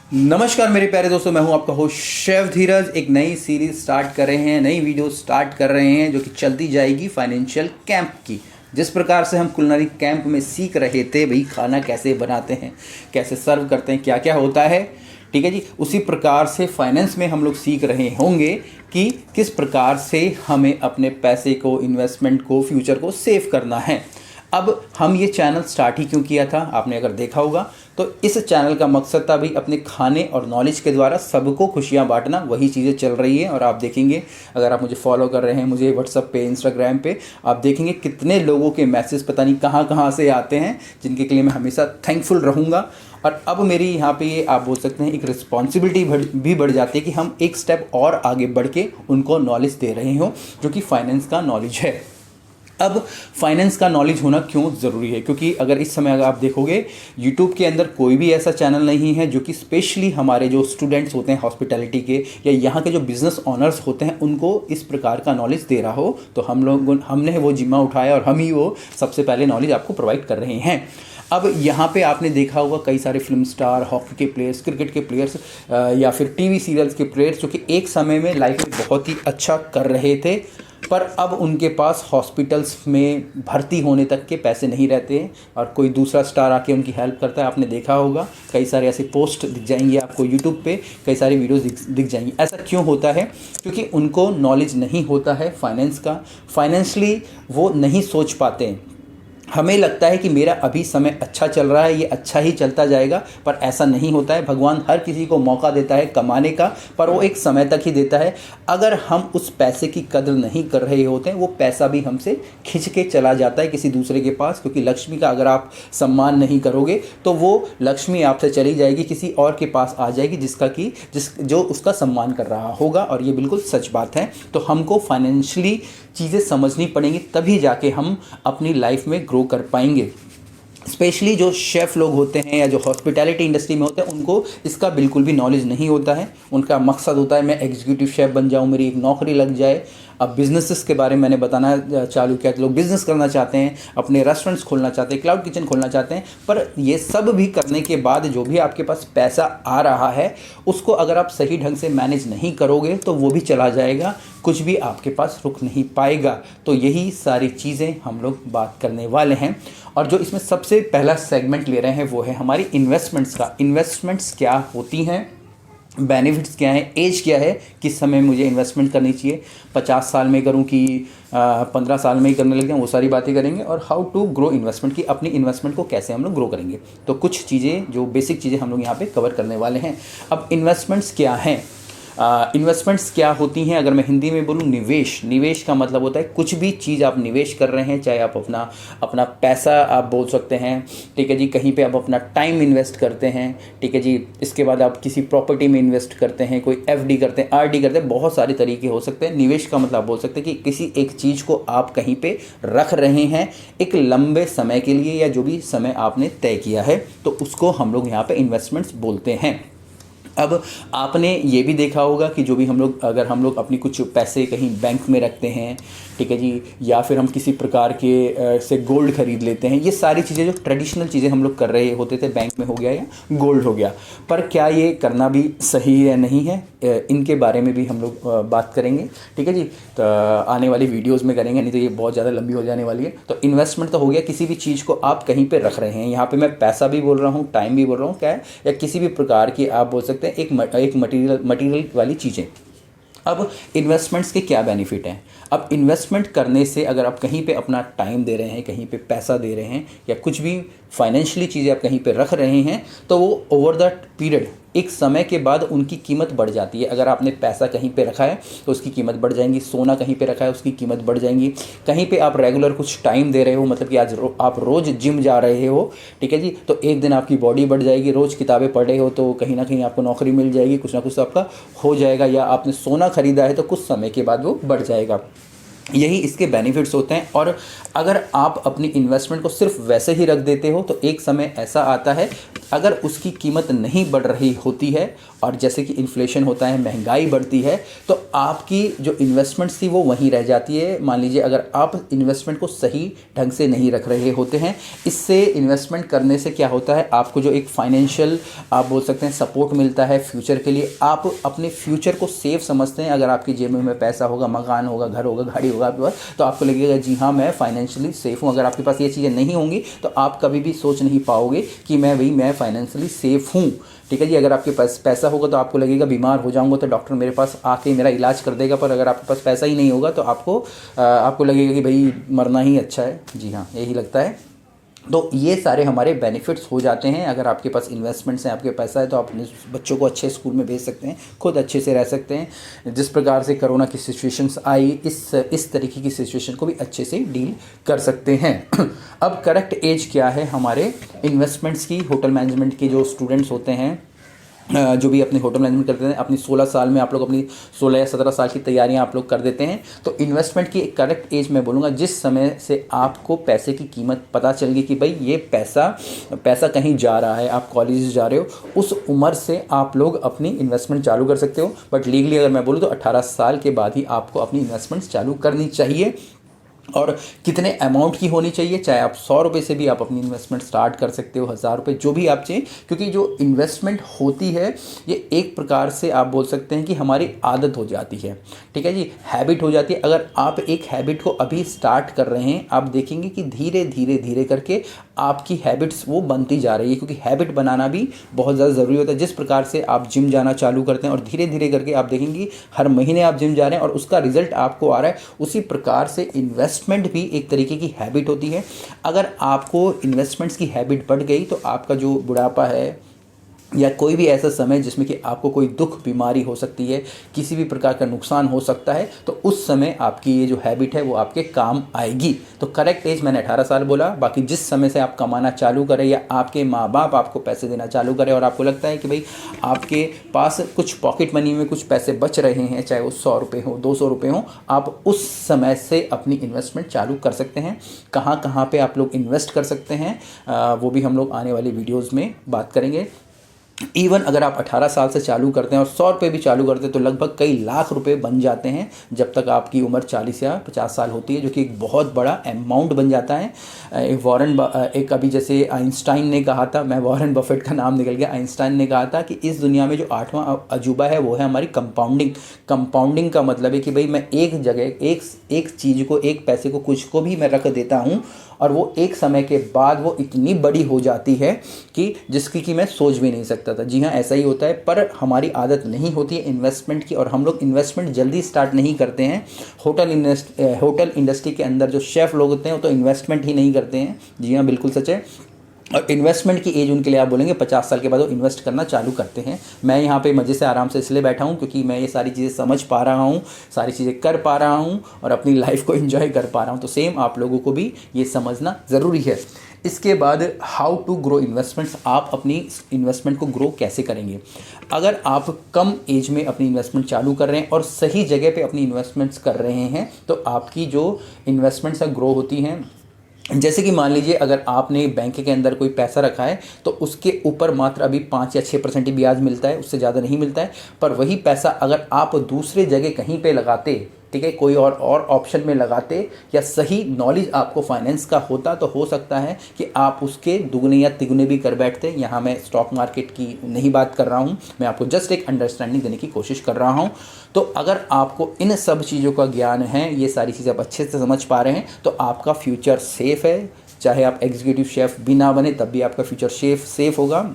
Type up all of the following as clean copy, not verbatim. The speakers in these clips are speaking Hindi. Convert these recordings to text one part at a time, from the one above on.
नमस्कार मेरे प्यारे दोस्तों, मैं हूं आपका होस्ट शेफ धीरज। एक नई सीरीज स्टार्ट कर रहे हैं, नई वीडियो स्टार्ट कर रहे हैं जो कि चलती जाएगी फाइनेंशियल कैंप की। जिस प्रकार से हम कुलिनरी कैंप में सीख रहे थे भाई खाना कैसे बनाते हैं, कैसे सर्व करते हैं, क्या क्या होता है, ठीक है जी, उसी प्रकार से फाइनेंस में हम लोग सीख रहे होंगे कि किस प्रकार से हमें अपने पैसे को, इन्वेस्टमेंट को, फ्यूचर को सेव करना है। अब हम ये चैनल स्टार्ट ही क्यों किया था, आपने अगर देखा होगा तो इस चैनल का मकसद था भाई अपने खाने और नॉलेज के द्वारा सबको खुशियां बांटना। वही चीज़ें चल रही है और आप देखेंगे, अगर आप मुझे फॉलो कर रहे हैं, मुझे व्हाट्सएप पे, इंस्टाग्राम पे, आप देखेंगे कितने लोगों के मैसेज पता नहीं कहाँ कहाँ से आते हैं, जिनके लिए मैं हमेशा थैंकफुल रहूँगा। और अब मेरी यहाँ पे ये आप बोल सकते हैं एक रिस्पॉन्सिबिलिटी भी बढ़ जाती है कि हम एक स्टेप और आगे बढ़ के उनको नॉलेज दे रहे हों, जो कि फाइनेंस का नॉलेज है। अब फाइनेंस का नॉलेज होना क्यों ज़रूरी है, क्योंकि अगर इस समय अगर आप देखोगे यूट्यूब के अंदर कोई भी ऐसा चैनल नहीं है जो कि स्पेशली हमारे जो स्टूडेंट्स होते हैं हॉस्पिटैलिटी के या यहाँ के जो बिज़नेस ऑनर्स होते हैं उनको इस प्रकार का नॉलेज दे रहा हो। तो हमने वो जिम्मा उठाया और हम ही वो सबसे पहले नॉलेज आपको प्रोवाइड कर रहे हैं। अब यहाँ पे आपने देखा होगा कई सारे फिल्म स्टार, हॉकी के प्लेयर्स, क्रिकेट के प्लेयर्स या फिर टीवी सीरियल्स के प्लेयर्स जो कि एक समय में लाइफ में बहुत ही अच्छा कर रहे थे, पर अब उनके पास हॉस्पिटल्स में भर्ती होने तक के पैसे नहीं रहते हैं और कोई दूसरा स्टार आके उनकी हेल्प करता है। आपने देखा होगा कई सारे ऐसे पोस्ट दिख जाएंगे आपको यूट्यूब पे, कई सारी वीडियोस दिख जाएंगी। ऐसा क्यों होता है? क्योंकि उनको नॉलेज नहीं होता है फाइनेंस का, फाइनेंशियली वो नहीं सोच पाते हैं। हमें लगता है कि मेरा अभी समय अच्छा चल रहा है, ये अच्छा ही चलता जाएगा, पर ऐसा नहीं होता है। भगवान हर किसी को मौका देता है कमाने का, पर वो एक समय तक ही देता है। अगर हम उस पैसे की कदर नहीं कर रहे होते हैं, वो पैसा भी हमसे खिंच के चला जाता है किसी दूसरे के पास, क्योंकि लक्ष्मी का अगर आप सम्मान नहीं करोगे तो वो लक्ष्मी आपसे चली जाएगी, किसी और के पास आ जाएगी जो उसका सम्मान कर रहा होगा। और ये बिल्कुल सच बात है। तो हमको फाइनेंशियली चीज़ें समझनी पड़ेंगी, तभी जाके हम अपनी लाइफ में ग्रो कर पाएंगे। स्पेशली जो शेफ़ लोग होते हैं या जो हॉस्पिटैलिटी इंडस्ट्री में होते हैं, उनको इसका बिल्कुल भी नॉलेज नहीं होता है। उनका मकसद होता है मैं एग्जीक्यूटिव शेफ़ बन जाऊं, मेरी एक नौकरी लग जाए। अब बिजनेसेस के बारे में मैंने बताना चालू किया, तो लोग बिज़नेस करना चाहते हैं, अपने रेस्टोरेंट्स खोलना चाहते हैं, क्लाउड किचन खोलना चाहते हैं। पर ये सब भी करने के बाद जो भी आपके पास पैसा आ रहा है, उसको अगर आप सही ढंग से मैनेज नहीं करोगे तो वो भी चला जाएगा, कुछ भी आपके पास रुक नहीं पाएगा। तो यही सारी चीज़ें हम लोग बात करने वाले हैं। और जो इसमें सबसे पहला सेगमेंट ले रहे हैं वो है हमारी इन्वेस्टमेंट्स का। इन्वेस्टमेंट्स क्या होती हैं, बेनिफिट्स क्या हैं, एज क्या है, किस समय मुझे इन्वेस्टमेंट करनी चाहिए, 50 साल में करूं कि 15 साल में ही करने लग जाऊं, वो सारी बातें करेंगे। और हाउ टू ग्रो इन्वेस्टमेंट, की अपनी इन्वेस्टमेंट को कैसे हम लोग ग्रो करेंगे। तो कुछ चीज़ें जो बेसिक चीज़ें हम लोग यहाँ पे कवर करने वाले हैं। अब इन्वेस्टमेंट्स क्या हैं, इन्वेस्टमेंट्स क्या होती हैं? अगर मैं हिंदी में बोलूँ, निवेश का मतलब होता है कुछ भी चीज़ आप निवेश कर रहे हैं, चाहे आप अपना पैसा आप बोल सकते हैं, ठीक है जी, कहीं पे आप अपना टाइम इन्वेस्ट करते हैं, ठीक है जी, इसके बाद आप किसी प्रॉपर्टी में इन्वेस्ट करते हैं, कोई एफडी करते हैं, आरडी करते हैं, बहुत सारे तरीके हो सकते हैं। निवेश का मतलब बोल सकते हैं कि किसी एक चीज़ को आप कहीं पर रख रहे हैं एक लंबे समय के लिए, या जो भी समय आपने तय किया है, तो उसको हम लोग यहाँ पर इन्वेस्टमेंट्स बोलते हैं। अब आपने ये भी देखा होगा कि जो भी अगर हम लोग अपनी कुछ पैसे कहीं बैंक में रखते हैं, ठीक है जी, या फिर हम किसी प्रकार के से गोल्ड खरीद लेते हैं, ये सारी चीज़ें जो ट्रेडिशनल चीज़ें हम लोग कर रहे होते थे, बैंक में हो गया या गोल्ड हो गया, पर क्या ये करना भी सही है, नहीं है, इनके बारे में भी हम लोग बात करेंगे, ठीक है जी। तो आने वाली वीडियोज़ में करेंगे, नहीं तो ये बहुत ज़्यादा लंबी हो जाने वाली है। तो इन्वेस्टमेंट तो हो गया, किसी भी चीज़ को आप कहीं पर रख रहे हैं, यहाँ पर मैं पैसा भी बोल रहा हूँ, टाइम भी बोल रहा हूँ, क्या है, या किसी भी प्रकार की आप बोल सकते हैं एक मटेरियल वाली चीज़ें। अब इन्वेस्टमेंट्स के क्या बेनिफिट हैं? अब इन्वेस्टमेंट करने से अगर आप कहीं पे अपना टाइम दे रहे हैं, कहीं पे पैसा दे रहे हैं, या कुछ भी फाइनेंशियली चीज़ें आप कहीं पे रख रहे हैं, तो वो ओवर द पीरियड एक समय के बाद उनकी कीमत बढ़ जाती है। अगर आपने पैसा कहीं पे रखा है तो उसकी कीमत बढ़ जाएंगी, सोना कहीं पे रखा है उसकी कीमत बढ़ जाएंगी, कहीं पे आप रेगुलर कुछ टाइम दे रहे हो, मतलब कि आज आप रोज़ जिम जा रहे हो, ठीक है जी, तो एक दिन आपकी बॉडी बढ़ जाएगी। रोज़ किताबें पढ़ रहे हो तो कहीं ना कहीं आपको नौकरी मिल जाएगी, कुछ ना कुछ तो आपका हो जाएगा। या आपने सोना खरीदा है तो कुछ समय के बाद वो बढ़ जाएगा। यही इसके बेनिफिट्स होते हैं। और अगर आप अपनी इन्वेस्टमेंट को सिर्फ वैसे ही रख देते हो तो एक समय ऐसा आता है, अगर उसकी कीमत नहीं बढ़ रही होती है और जैसे कि इन्फ्लेशन होता है, महंगाई बढ़ती है, तो आपकी जो इन्वेस्टमेंट्स थी वो वहीं रह जाती है। मान लीजिए अगर आप इन्वेस्टमेंट को सही ढंग से नहीं रख रहे होते हैं, इससे इन्वेस्टमेंट करने से क्या होता है, आपको जो एक फाइनेंशियल आप बोल सकते हैं सपोर्ट मिलता है फ्यूचर के लिए। आप अपने फ्यूचर को सेफ समझते हैं। अगर आपकी जेब में पैसा होगा, मकान होगा, घर होगा, गाड़ी होगा आपके पास, तो आपको लगेगा जी हाँ मैं फाइनेंशियली सेफ हूँ। अगर आपके पास ये चीज़ें नहीं होंगी तो आप कभी भी सोच नहीं पाओगे कि मैं फाइनेंशियली सेफ हूँ। ठीक है जी। अगर आपके पास पैसा होगा तो आपको लगेगा बीमार हो जाऊंगा तो डॉक्टर मेरे पास आके मेरा इलाज कर देगा, पर अगर आपके पास पैसा ही नहीं होगा तो आपको लगेगा कि भाई मरना ही अच्छा है। जी हाँ, यही लगता है। तो ये सारे हमारे बेनिफिट्स हो जाते हैं। अगर आपके पास इन्वेस्टमेंट्स हैं, आपके पैसा है, तो आप अपने बच्चों को अच्छे स्कूल में भेज सकते हैं, खुद अच्छे से रह सकते हैं। जिस प्रकार से कोरोना की सिचुएशंस आई, इस तरीके की सिचुएशन को भी अच्छे से डील कर सकते हैं। अब करेक्ट एज क्या है हमारे इन्वेस्टमेंट्स की? होटल मैनेजमेंट के जो स्टूडेंट्स होते हैं, जो भी अपने होटल मैनेजमेंट करते हैं, अपनी 16 साल में आप लोग अपनी 16 या 17 साल की तैयारियां आप लोग कर देते हैं। तो इन्वेस्टमेंट की एक करेक्ट एज मैं बोलूँगा जिस समय से आपको पैसे की कीमत पता चल गई कि भाई ये पैसा कहीं जा रहा है, आप कॉलेज जा रहे हो, उस उम्र से आप लोग अपनी इन्वेस्टमेंट चालू कर सकते हो। बट लीगली अगर मैं बोलूँ तो 18 साल के बाद ही आपको अपनी इन्वेस्टमेंट्स चालू करनी चाहिए। और कितने अमाउंट की होनी चाहिए, चाहे आप 100 रुपये से भी आप अपनी इन्वेस्टमेंट स्टार्ट कर सकते हो, 1000 रुपये, जो भी आप चाहिए। क्योंकि जो इन्वेस्टमेंट होती है ये एक प्रकार से आप बोल सकते हैं कि हमारी आदत हो जाती है। ठीक है जी, हैबिट हो जाती है। अगर आप एक हैबिट को अभी स्टार्ट कर रहे हैं, आप देखेंगे कि धीरे धीरे धीरे करके आपकी हैबिट्स वो बनती जा रही है। क्योंकि हैबिट बनाना भी बहुत ज़्यादा ज़रूरी होता है। जिस प्रकार से आप जिम जाना चालू करते हैं और धीरे धीरे करके आप देखेंगे हर महीने आप जिम जा रहे हैं और उसका रिजल्ट आपको आ रहा है, उसी प्रकार से इन्वेस्टमेंट भी एक तरीके की हैबिट होती है। अगर आपको इन्वेस्टमेंट्स की हैबिट बढ़ गई तो आपका जो बुढ़ापा है या कोई भी ऐसा समय जिसमें कि आपको कोई दुख बीमारी हो सकती है, किसी भी प्रकार का नुकसान हो सकता है, तो उस समय आपकी ये जो हैबिट है वो आपके काम आएगी। तो करेक्ट एज मैंने 18 साल बोला। बाकी जिस समय से आप कमाना चालू करें या आपके माँ बाप आपको पैसे देना चालू करें और आपको लगता है कि भाई आपके पास कुछ पॉकेट मनी में कुछ पैसे बच रहे हैं, चाहे वो 100 रुपये हो, 200 रुपये हो, आप उस समय से अपनी इन्वेस्टमेंट चालू कर सकते हैं। कहाँ कहाँ पे आप लोग इन्वेस्ट कर सकते हैं वो भी हम लोग आने वाली वीडियोज़ में बात करेंगे। इवन अगर आप 18 साल से चालू करते हैं और 100 रुपये भी चालू करते हैं तो लगभग कई लाख रुपए बन जाते हैं जब तक आपकी उम्र 40 या 50 साल होती है, जो कि एक बहुत बड़ा अमाउंट बन जाता है। एक अभी जैसे आइंस्टाइन ने कहा था, मैं वॉरेन बफेट का नाम निकल गया, आइंस्टाइन ने कहा था कि इस दुनिया में जो 8वां अजूबा है वो है हमारी कंपाउंडिंग का मतलब है कि भाई मैं एक जगह एक चीज़ को, एक पैसे को, कुछ को भी मैं रख देता हूँ और वो एक समय के बाद वो इतनी बड़ी हो जाती है कि जिसकी कि मैं सोच भी नहीं सकता था। जी हाँ, ऐसा ही होता है। पर हमारी आदत नहीं होती है इन्वेस्टमेंट की और हम लोग इन्वेस्टमेंट जल्दी स्टार्ट नहीं करते हैं। होटल इंडस्ट्री के अंदर जो शेफ़ लोग होते हैं वो तो इन्वेस्टमेंट ही नहीं करते हैं। जी हाँ, बिल्कुल सच है। और इन्वेस्टमेंट की एज उनके लिए आप बोलेंगे 50 साल के बाद वो इन्वेस्ट करना चालू करते हैं। मैं यहाँ पे मज़े से आराम से इसलिए बैठा हूँ क्योंकि मैं ये सारी चीज़ें समझ पा रहा हूँ, सारी चीज़ें कर पा रहा हूँ और अपनी लाइफ को एंजॉय कर पा रहा हूँ। तो सेम आप लोगों को भी ये समझना ज़रूरी है। इसके बाद हाउ टू ग्रो इन्वेस्टमेंट्स, आप अपनी इन्वेस्टमेंट को ग्रो कैसे करेंगे? अगर आप कम एज में अपनी इन्वेस्टमेंट चालू कर रहे हैं और सही जगह पे अपनी इन्वेस्टमेंट्स कर रहे हैं तो आपकी जो इन्वेस्टमेंट्स हैं ग्रो होती हैं। जैसे कि मान लीजिए अगर आपने बैंक के अंदर कोई पैसा रखा है तो उसके ऊपर मात्र अभी 5 या 6% ही ब्याज मिलता है, उससे ज़्यादा नहीं मिलता है। पर वही पैसा अगर आप दूसरे जगह कहीं पे लगाते, ठीक है, कोई और ऑप्शन में लगाते या सही नॉलेज आपको फाइनेंस का होता तो हो सकता है कि आप उसके दुगने या तिगुने भी कर बैठते। यहाँ मैं स्टॉक मार्केट की नहीं बात कर रहा हूँ, मैं आपको जस्ट एक अंडरस्टैंडिंग देने की कोशिश कर रहा हूँ। तो अगर आपको इन सब चीज़ों का ज्ञान है, ये सारी चीज़ें आप अच्छे से समझ पा रहे हैं तो आपका फ्यूचर सेफ़ है। चाहे आप एग्जीक्यूटिव शेफ़ भी ना बने तब भी आपका फ्यूचर सेफ़ होगा।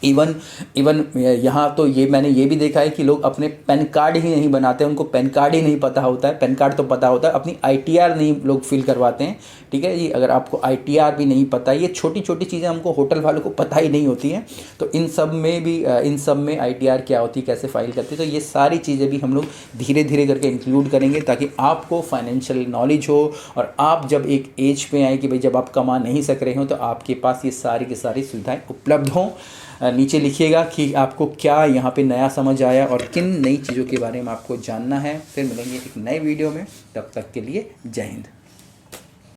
इवन यहाँ तो मैंने ये भी देखा है कि लोग अपने पैन कार्ड ही नहीं बनाते, उनको पैन कार्ड ही नहीं पता होता है। पैन कार्ड तो पता होता है, अपनी ITR नहीं लोग फिल करवाते हैं। ठीक है जी, अगर आपको ITR भी नहीं पता, ये छोटी छोटी चीज़ें हमको होटल वालों को पता ही नहीं होती हैं। तो इन सब में ITR क्या होती है, कैसे फाइल करती है, तो ये सारी चीज़ें भी हम लोग धीरे धीरे करके इंक्लूड करेंगे ताकि आपको फाइनेंशियल नॉलेज हो और आप जब एक एज पे आए कि भाई जब आप कमा नहीं सक रहे हो तो आपके पास ये सारी की सारी सुविधाएँ उपलब्ध हों। नीचे लिखिएगा कि आपको क्या यहाँ पे नया समझ आया और किन नई चीज़ों के बारे में आपको जानना है। फिर मिलेंगे एक नए वीडियो में, तब तक के लिए जय हिंद।